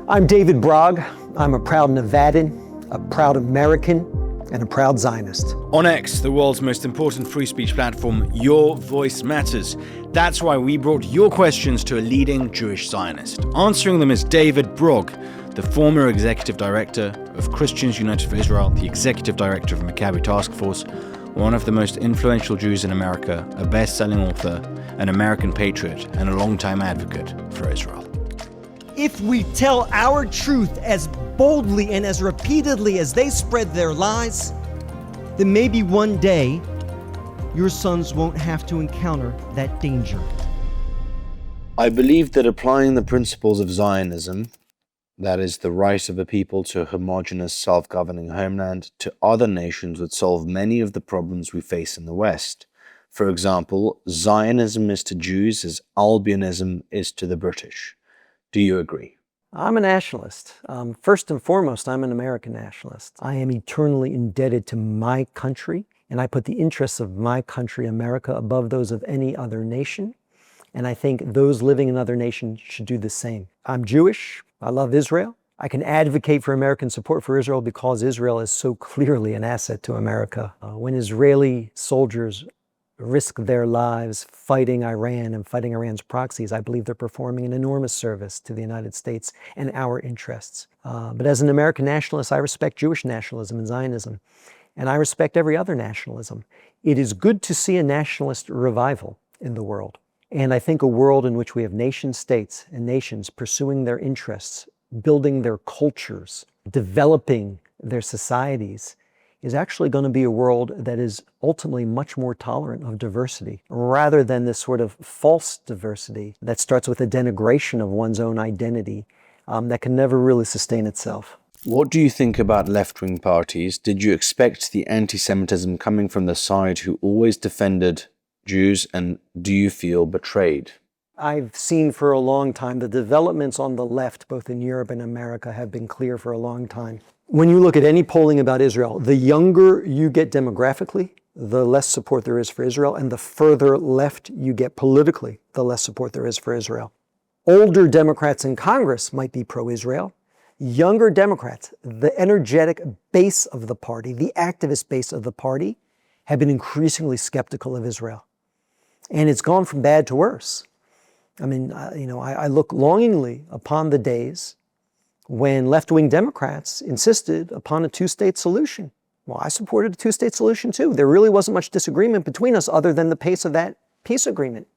I'm David Brog. I'm a proud Nevadan, a proud American, and a proud Zionist. On X, the world's most important free speech platform, your voice matters. That's why we brought your questions to a leading Jewish Zionist. Answering them is David Brog, the former executive director of Christians United for Israel, the executive director of Maccabi Task Force, one of the most influential Jews in America, a best-selling author, an American patriot, and a longtime advocate for Israel. If we tell our truth as boldly and as repeatedly as they spread their lies, then maybe one day your sons won't have to encounter that danger. I believe that applying the principles of Zionism, that is, the right of a people to a homogeneous, self-governing homeland, to other nations would solve many of the problems we face in the West. For example, Zionism is to Jews as Albionism is to the British. Do you agree? I'm a nationalist. First and foremost, I'm an American nationalist. I am eternally indebted to my country, and I put the interests of my country, America, above those of any other nation. And I think those living in other nations should do the same. I'm Jewish. I love Israel. I can advocate for American support for Israel because Israel is so clearly an asset to America. When Israeli soldiers risk their lives fighting Iran and fighting Iran's proxies, I believe they're performing an enormous service to the United States and our interests. But as an American nationalist, I respect Jewish nationalism and Zionism, and I respect every other nationalism. It is good to see a nationalist revival in the world. And I think a world in which we have nation states and nations pursuing their interests, building their cultures, developing their societies, is actually going to be a world that is ultimately much more tolerant of diversity, rather than this sort of false diversity that starts with a denigration of one's own identity that can never really sustain itself. What do you think about left-wing parties? Did you expect the anti-Semitism coming from the side who always defended Jews, and do you feel betrayed? I've seen for a long time the developments on the left, both in Europe and America, have been clear for a long time. When you look at any polling about Israel, the younger you get demographically, the less support there is for Israel, and the further left you get politically, the less support there is for Israel. Older Democrats in Congress might be pro-Israel. Younger Democrats, the energetic base of the party, the activist base of the party, have been increasingly skeptical of Israel. And it's gone from bad to worse. I mean, I look longingly upon the days when left-wing Democrats insisted upon a two-state solution. Well, I supported a two-state solution too. There really wasn't much disagreement between us other than the pace of that peace agreement.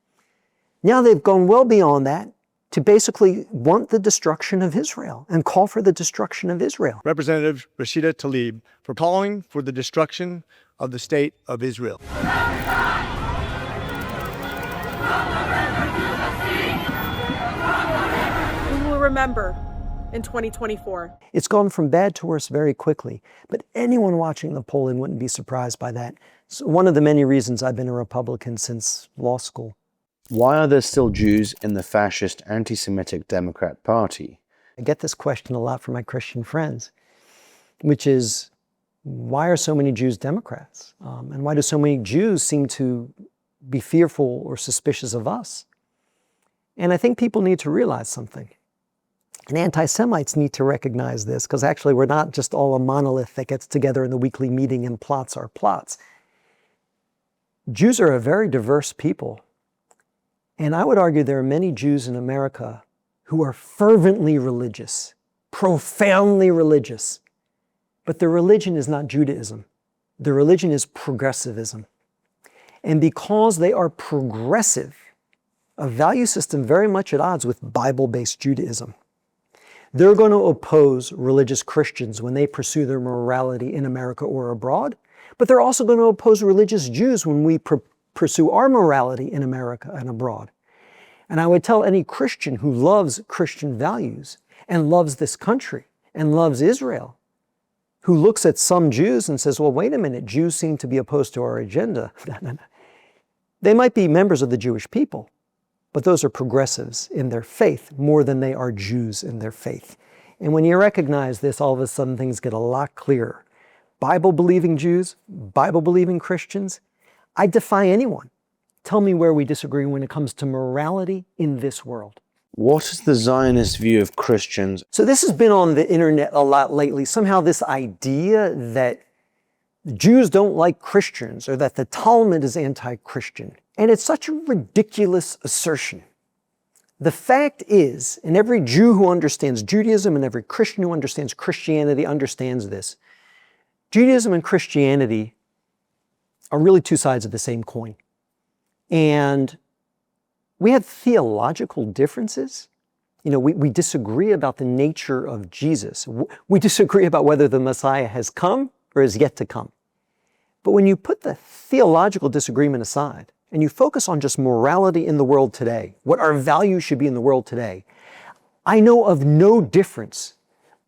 Now they've gone well beyond that to basically want the destruction of Israel and call for the destruction of Israel. Representative Rashida Tlaib for calling for the destruction of the state of Israel. We will remember in 2024. It's gone from bad to worse very quickly, but anyone watching the polling wouldn't be surprised by that. It's one of the many reasons I've been a Republican since law school. Why are there still Jews in the fascist anti-Semitic Democrat Party? I get this question a lot from my Christian friends, which is, why are so many Jews Democrats? And why do so many Jews seem to be fearful or suspicious of us? And I think people need to realize something. And anti-Semites need to recognize this, because actually we're not just all a monolith that gets together in the weekly meeting and plots our plots. Jews are a very diverse people. And I would argue there are many Jews in America who are fervently religious, profoundly religious. But their religion is not Judaism. Their religion is progressivism. And because they are progressive, a value system very much at odds with Bible-based Judaism, they're going to oppose religious Christians when they pursue their morality in America or abroad, but they're also going to oppose religious Jews when we pursue our morality in America and abroad. And I would tell any Christian who loves Christian values and loves this country and loves Israel, who looks at some Jews and says, well, wait a minute, Jews seem to be opposed to our agenda. They might be members of the Jewish people, but those are progressives in their faith more than they are Jews in their faith. And when you recognize this, all of a sudden things get a lot clearer. Bible-believing Jews, Bible-believing Christians, I defy anyone. Tell me where we disagree when it comes to morality in this world. What is the Zionist view of Christians? So this has been on the internet a lot lately. Somehow this idea that Jews don't like Christians or that the Talmud is anti-Christian. And it's such a ridiculous assertion. The fact is, and every Jew who understands Judaism and every Christian who understands Christianity understands this, Judaism and Christianity are really two sides of the same coin. And we have theological differences. You know, we disagree about the nature of Jesus. We disagree about whether the Messiah has come or is yet to come. But when you put the theological disagreement aside and you focus on just morality in the world today, what our values should be in the world today, I know of no difference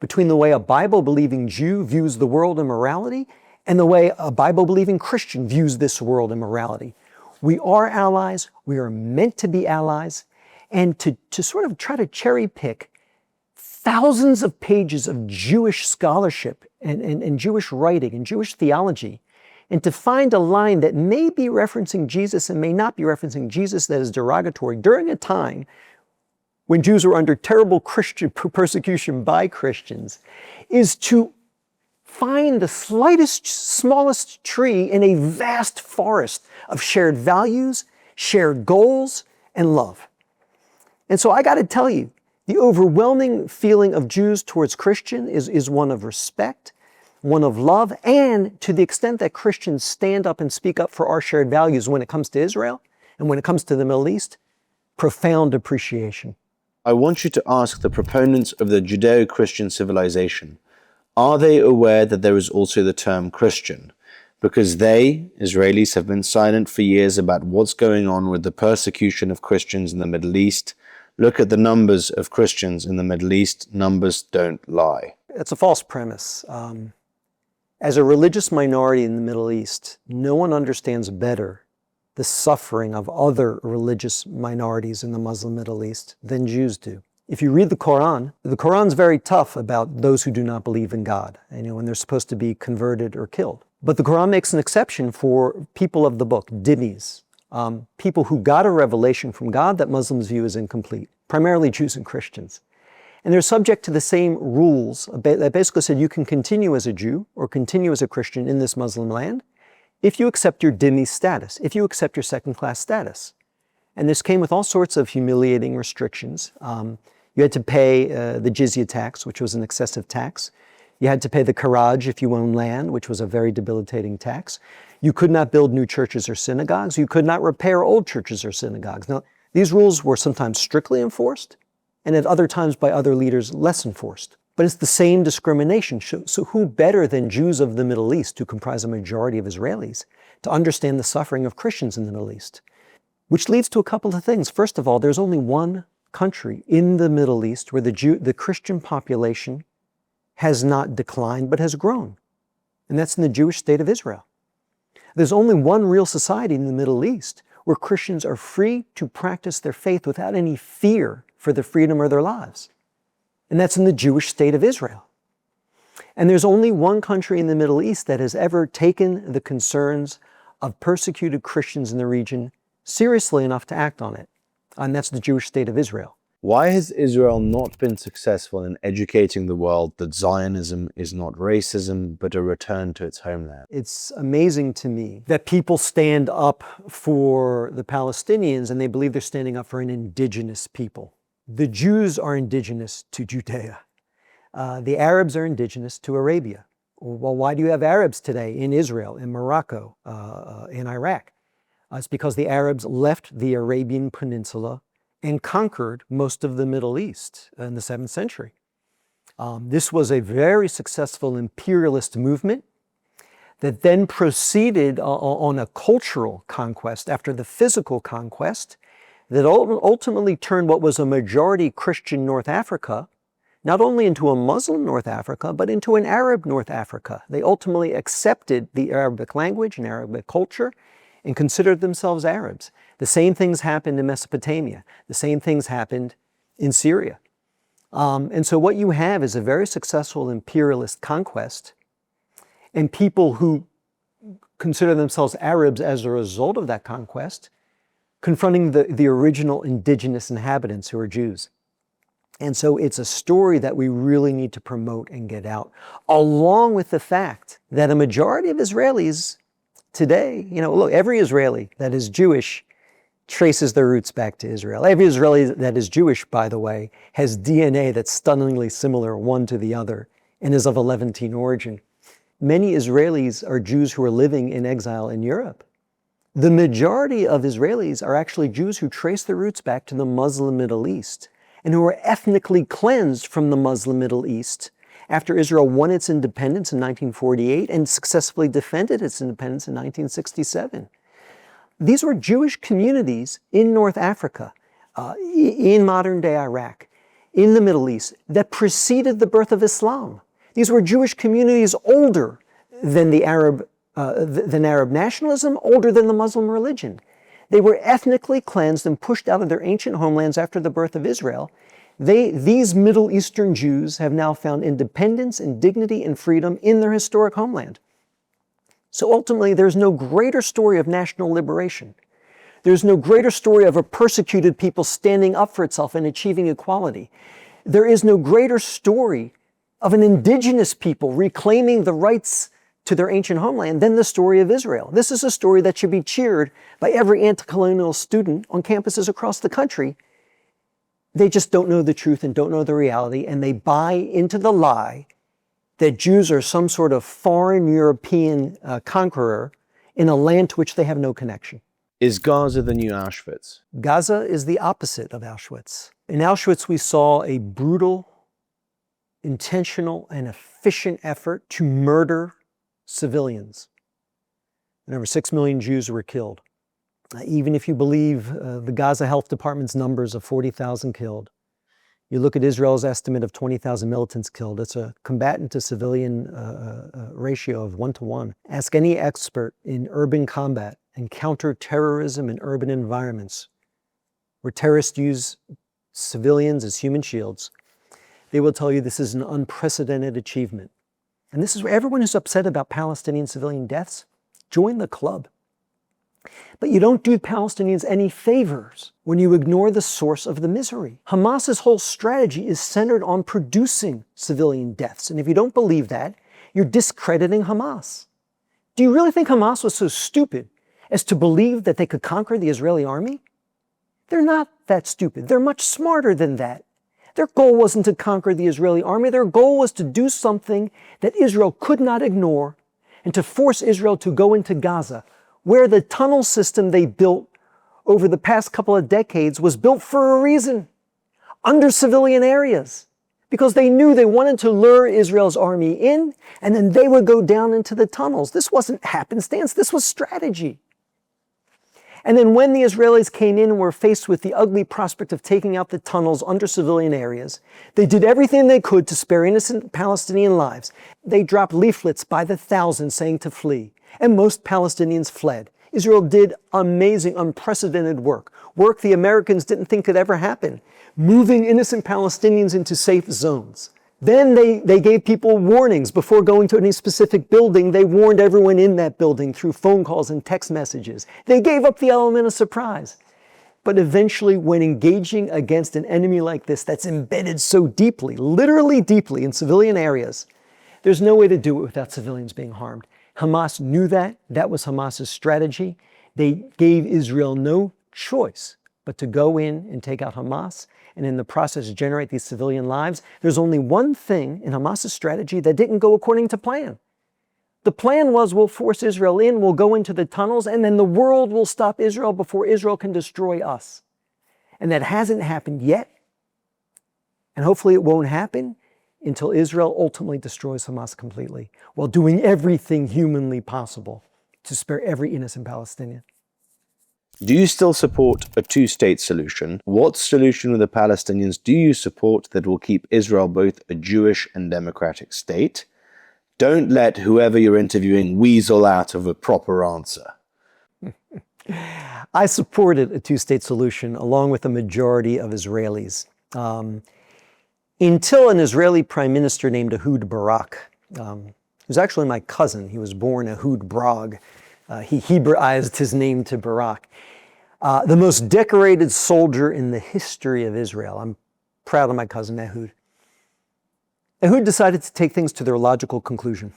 between the way a Bible-believing Jew views the world and morality and the way a Bible-believing Christian views this world and morality. We are allies, we are meant to be allies, and to sort of try to cherry pick thousands of pages of Jewish scholarship and Jewish writing and Jewish theology, and to find a line that may be referencing Jesus and may not be referencing Jesus that is derogatory during a time when Jews were under terrible Christian persecution by Christians, is to find the slightest, smallest tree in a vast forest of shared values, shared goals, and love. And so I got to tell you, the overwhelming feeling of Jews towards Christian is one of respect, one of love, and to the extent that Christians stand up and speak up for our shared values when it comes to Israel and when it comes to the Middle East, profound appreciation. I want you to ask the proponents of the Judeo-Christian civilization, are they aware that there is also the term Christian? Because they, Israelis, have been silent for years about what's going on with the persecution of Christians in the Middle East. Look at the numbers of Christians in the Middle East. Numbers don't lie. It's a false premise. As a religious minority in the Middle East, no one understands better the suffering of other religious minorities in the Muslim Middle East than Jews do. If you read the Quran's very tough about those who do not believe in God, and they're supposed to be converted or killed. But the Quran makes an exception for people of the book, dhimmis, people who got a revelation from God that Muslims view as incomplete, primarily Jews and Christians. And they're subject to the same rules that basically said you can continue as a Jew or continue as a Christian in this Muslim land if you accept your dhimmi status, if you accept your second-class status. And this came with all sorts of humiliating restrictions. You had to pay the jizya tax, which was an excessive tax. You had to pay the kharaj if you own land, which was a very debilitating tax. You could not build new churches or synagogues. You could not repair old churches or synagogues. Now, these rules were sometimes strictly enforced, and at other times by other leaders less enforced. But it's the same discrimination. So who better than Jews of the Middle East, who comprise a majority of Israelis, to understand the suffering of Christians in the Middle East? Which leads to a couple of things. First of all, there's only one country in the Middle East where the Christian population has not declined but has grown. And that's in the Jewish state of Israel. There's only one real society in the Middle East where Christians are free to practice their faith without any fear for their freedom or their lives. And that's in the Jewish state of Israel. And there's only one country in the Middle East that has ever taken the concerns of persecuted Christians in the region seriously enough to act on it. And that's the Jewish state of Israel. Why has Israel not been successful in educating the world that Zionism is not racism, but a return to its homeland? It's amazing to me that people stand up for the Palestinians and they believe they're standing up for an indigenous people. The Jews are indigenous to Judea. The Arabs are indigenous to Arabia. Well, why do you have Arabs today in Israel, in Morocco, in Iraq? It's because the Arabs left the Arabian Peninsula and conquered most of the Middle East in the 7th century. This was a very successful imperialist movement that then proceeded on a cultural conquest after the physical conquest that ultimately turned what was a majority Christian North Africa not only into a Muslim North Africa, but into an Arab North Africa. They ultimately accepted the Arabic language and Arabic culture and considered themselves Arabs. The same things happened in Mesopotamia. The same things happened in Syria. And so what you have is a very successful imperialist conquest, and people who consider themselves Arabs as a result of that conquest, confronting the original indigenous inhabitants who are Jews. And so it's a story that we really need to promote and get out, along with the fact that a majority of Israelis today, look, every Israeli that is Jewish traces their roots back to Israel. Every Israeli that is Jewish, by the way, has DNA that's stunningly similar one to the other and is of a Levantine origin. Many Israelis are Jews who are living in exile in Europe. The majority of Israelis are actually Jews who trace their roots back to the Muslim Middle East and who are ethnically cleansed from the Muslim Middle East after Israel won its independence in 1948 and successfully defended its independence in 1967. These were Jewish communities in North Africa, in modern-day Iraq, in the Middle East, that preceded the birth of Islam. These were Jewish communities older than Arab nationalism, older than the Muslim religion. They were ethnically cleansed and pushed out of their ancient homelands after the birth of Israel. These Middle Eastern Jews have now found independence and dignity and freedom in their historic homeland. So ultimately, there's no greater story of national liberation. There's no greater story of a persecuted people standing up for itself and achieving equality. There is no greater story of an indigenous people reclaiming the rights to their ancient homeland than the story of Israel. This is a story that should be cheered by every anti-colonial student on campuses across the country. They just don't know the truth and don't know the reality, and they buy into the lie that Jews are some sort of foreign European conqueror in a land to which they have no connection. Is Gaza the new Auschwitz? Gaza is the opposite of Auschwitz. In Auschwitz, we saw a brutal, intentional, and efficient effort to murder civilians. And over 6 million Jews were killed. Even if you believe the Gaza Health Department's numbers of 40,000 killed, you look at Israel's estimate of 20,000 militants killed, it's a combatant to civilian ratio of 1-to-1. Ask any expert in urban combat and counter-terrorism in urban environments where terrorists use civilians as human shields. They will tell you this is an unprecedented achievement. And this is where everyone who's upset about Palestinian civilian deaths, join the club. But you don't do Palestinians any favors when you ignore the source of the misery. Hamas's whole strategy is centered on producing civilian deaths. And if you don't believe that, you're discrediting Hamas. Do you really think Hamas was so stupid as to believe that they could conquer the Israeli army? They're not that stupid. They're much smarter than that. Their goal wasn't to conquer the Israeli army. Their goal was to do something that Israel could not ignore and to force Israel to go into Gaza, where the tunnel system they built over the past couple of decades was built for a reason, under civilian areas, because they knew they wanted to lure Israel's army in, and then they would go down into the tunnels. This wasn't happenstance, this was strategy. And then when the Israelis came in and were faced with the ugly prospect of taking out the tunnels under civilian areas, they did everything they could to spare innocent Palestinian lives. They dropped leaflets by the thousands saying to flee, and most Palestinians fled. Israel did amazing, unprecedented work the Americans didn't think could ever happen, moving innocent Palestinians into safe zones. Then they gave people warnings before going to any specific building. They warned everyone in that building through phone calls and text messages. They gave up the element of surprise. But eventually, when engaging against an enemy like this that's embedded so deeply, literally deeply in civilian areas, there's no way to do it without civilians being harmed. Hamas knew that. That was Hamas's strategy. They gave Israel no choice but to go in and take out Hamas, and in the process generate these civilian lives. There's only one thing in Hamas's strategy that didn't go according to plan. The plan was, we'll force Israel in, we'll go into the tunnels, and then the world will stop Israel before Israel can destroy us. And that hasn't happened yet. And hopefully it won't happen until Israel ultimately destroys Hamas completely, while doing everything humanly possible to spare every innocent Palestinian. Do you still support a two-state solution? What solution with the Palestinians do you support that will keep Israel both a Jewish and democratic state? Don't let whoever you're interviewing weasel out of a proper answer. I supported a two-state solution along with the majority of Israelis. Until an Israeli prime minister named Ehud Barak, who's actually my cousin. He was born David Brog. He Hebraized his name to Barak. The most decorated soldier in the history of Israel. I'm proud of my cousin Ehud. Ehud decided to take things to their logical conclusion.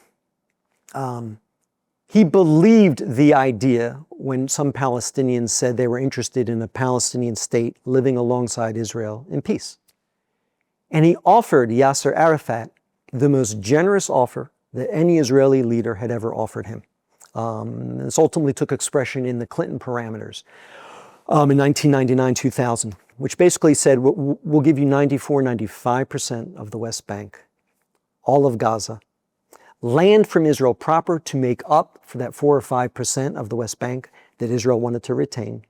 He believed the idea when some Palestinians said they were interested in a Palestinian state living alongside Israel in peace. And he offered Yasser Arafat the most generous offer that any Israeli leader had ever offered him. This ultimately took expression in the Clinton parameters in 1999-2000, which basically said, we'll give you 95% of the West Bank, all of Gaza, land from Israel proper to make up for that 4 or 5% of the West Bank that Israel wanted to retain,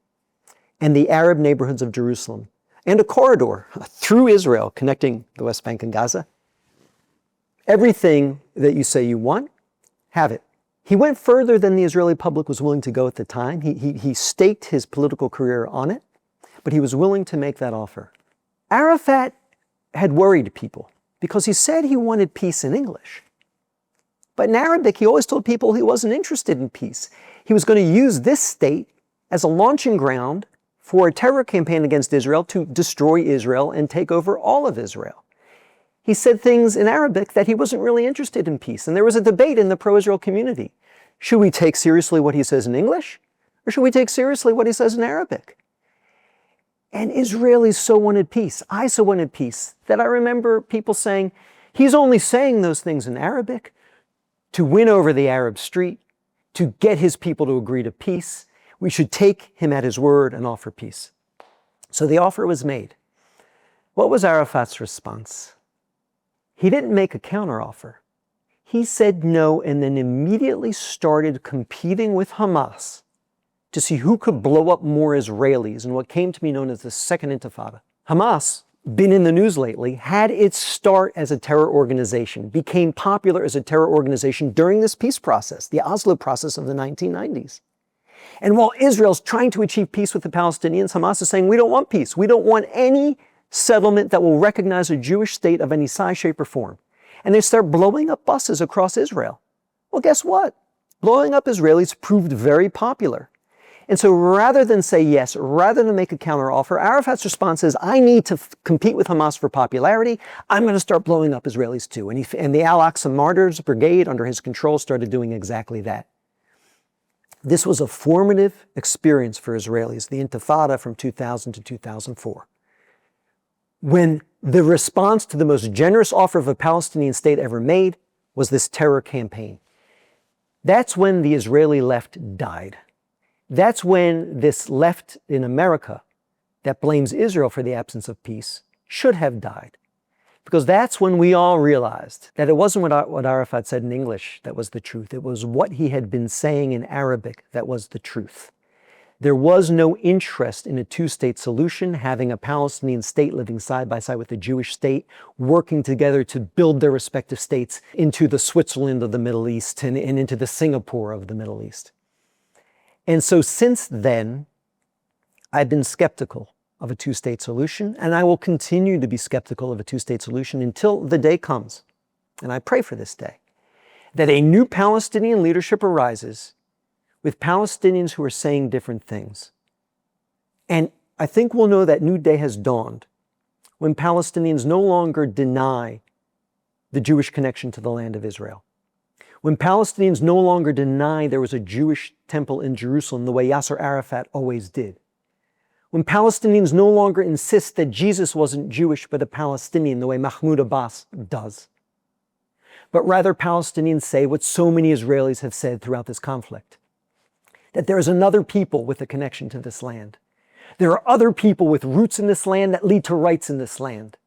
and the Arab neighborhoods of Jerusalem, and a corridor through Israel connecting the West Bank and Gaza. Everything that you say you want, have it. He went further than the Israeli public was willing to go at the time. He staked his political career on it, but he was willing to make that offer. Arafat had worried people because he said he wanted peace in English. But in Arabic, he always told people he wasn't interested in peace. He was going to use this state as a launching ground for a terror campaign against Israel to destroy Israel and take over all of Israel. He said things in Arabic that he wasn't really interested in peace. And there was a debate in the pro-Israel community. Should we take seriously what he says in English? Or should we take seriously what he says in Arabic? And Israelis so wanted peace. I so wanted peace that I remember people saying, he's only saying those things in Arabic to win over the Arab street, to get his people to agree to peace. We should take him at his word and offer peace. So the offer was made. What was Arafat's response? He didn't make a counteroffer. He said no and then immediately started competing with Hamas to see who could blow up more Israelis in what came to be known as the Second Intifada. Hamas, been in the news lately, had its start as a terror organization, became popular as a terror organization during this peace process, the Oslo process of the 1990s. And while Israel's trying to achieve peace with the Palestinians, Hamas is saying, we don't want peace. We don't want any settlement that will recognize a Jewish state of any size, shape, or form. And they start blowing up buses across Israel. Well, guess what? Blowing up Israelis proved very popular. And so rather than say yes, rather than make a counteroffer, Arafat's response is, I need to compete with Hamas for popularity. I'm going to start blowing up Israelis too. And the Al-Aqsa Martyrs Brigade under his control started doing exactly that. This was a formative experience for Israelis, the Intifada from 2000 to 2004. When the response to the most generous offer of a Palestinian state ever made was this terror campaign. That's when the Israeli left died. That's when this left in America that blames Israel for the absence of peace should have died. Because that's when we all realized that it wasn't what Arafat said in English that was the truth. It was what he had been saying in Arabic that was the truth. There was no interest in a two-state solution, having a Palestinian state living side by side with a Jewish state, working together to build their respective states into the Switzerland of the Middle East and into the Singapore of the Middle East. And so since then, I've been skeptical of a two-state solution, and I will continue to be skeptical of a two-state solution until the day comes, and I pray for this day, that a new Palestinian leadership arises with Palestinians who are saying different things. And I think we'll know that new day has dawned when Palestinians no longer deny the Jewish connection to the land of Israel. When Palestinians no longer deny there was a Jewish temple in Jerusalem the way Yasser Arafat always did. When Palestinians no longer insist that Jesus wasn't Jewish but a Palestinian the way Mahmoud Abbas does. But rather Palestinians say what so many Israelis have said throughout this conflict, that there is another people with a connection to this land. There are other people with roots in this land that lead to rights in this land.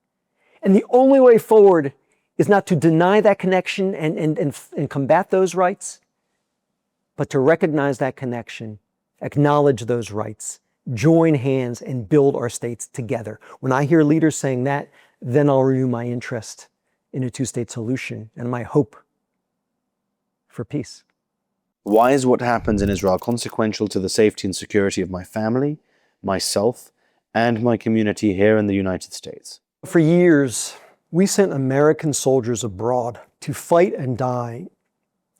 And the only way forward is not to deny that connection and combat those rights, but to recognize that connection, acknowledge those rights, join hands and build our states together. When I hear leaders saying that, then I'll renew my interest in a two-state solution and my hope for peace. Why is what happens in Israel consequential to the safety and security of my family, myself, and my community here in the United States? For years, we sent American soldiers abroad to fight and die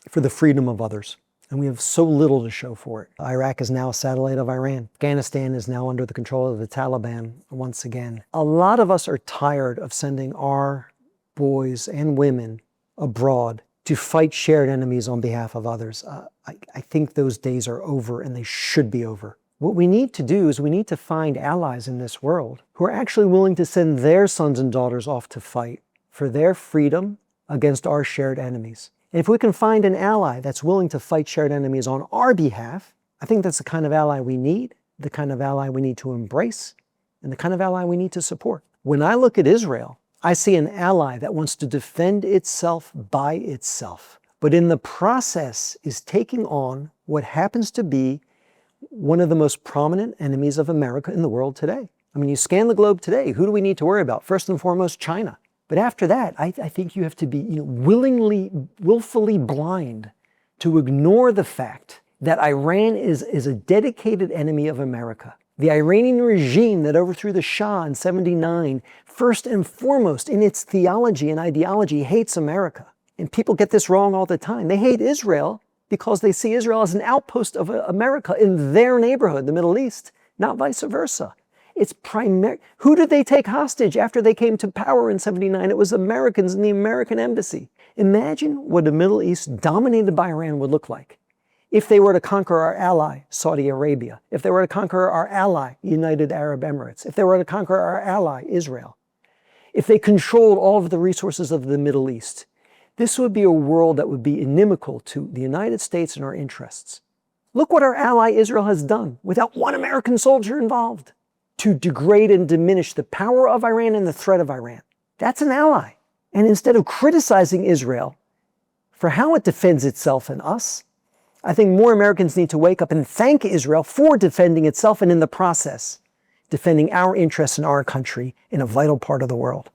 for the freedom of others. And we have so little to show for it. Iraq is now a satellite of Iran. Afghanistan is now under the control of the Taliban once again. A lot of us are tired of sending our boys and women abroad to fight shared enemies on behalf of others. I think those days are over, and they should be over. What we need to do is we need to find allies in this world who are actually willing to send their sons and daughters off to fight for their freedom against our shared enemies. And if we can find an ally that's willing to fight shared enemies on our behalf, I think that's the kind of ally we need, the kind of ally we need to embrace, and the kind of ally we need to support. When I look at Israel, I see an ally that wants to defend itself by itself, but in the process is taking on what happens to be one of the most prominent enemies of America in the world today. I mean, you scan the globe today, who do we need to worry about? First and foremost, China. But after that, I think you have to be willfully blind to ignore the fact that Iran is a dedicated enemy of America. The Iranian regime that overthrew the Shah in '79, first and foremost in its theology and ideology, hates America. And people get this wrong all the time. They hate Israel because they see Israel as an outpost of America in their neighborhood, the Middle East, not vice versa. It's who did they take hostage after they came to power in '79? It was Americans in the American embassy. Imagine what a Middle East dominated by Iran would look like if they were to conquer our ally, Saudi Arabia, if they were to conquer our ally, United Arab Emirates, if they were to conquer our ally, Israel, if they controlled all of the resources of the Middle East. This would be a world that would be inimical to the United States and our interests. Look what our ally Israel has done without one American soldier involved to degrade and diminish the power of Iran and the threat of Iran. That's an ally. And instead of criticizing Israel for how it defends itself and us, I think more Americans need to wake up and thank Israel for defending itself and in the process, defending our interests in our country in a vital part of the world.